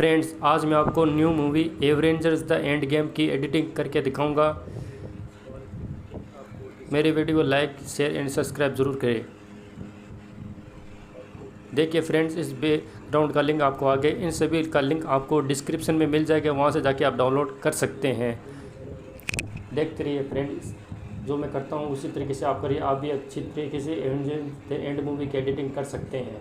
Friends, आज मैं आपको new movie Avengers the end game की एडिटिंग करके दिखाऊंगा। मेरी वीडियो को लाइक शेयर एंड सब्सक्राइब ज़रूर करें। देखिए फ्रेंड्स, इस बैकग्राउंड का लिंक आपको आगे इन सभी का लिंक आपको डिस्क्रिप्शन में मिल जाएगा, वहाँ से जाके आप डाउनलोड कर सकते हैं। देखते रहिए फ्रेंड्स, जो मैं करता हूँ उसी तरीके से आप करिए। आप भी अच्छी तरीके से एवेंजर्स द एंड मूवी की एडिटिंग कर सकते हैं।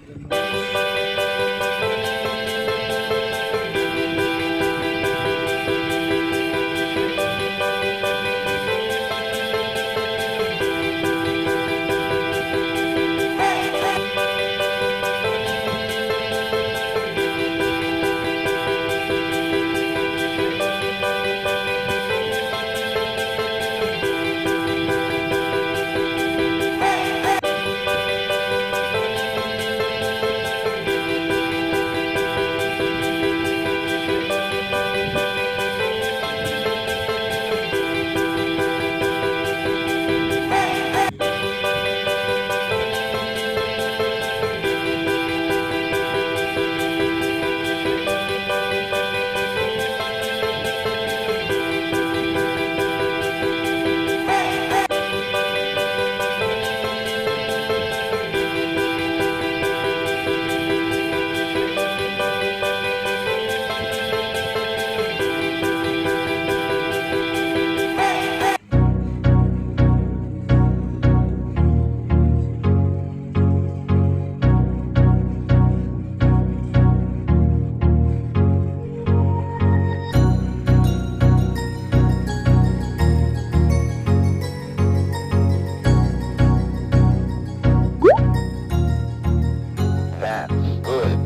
That's good.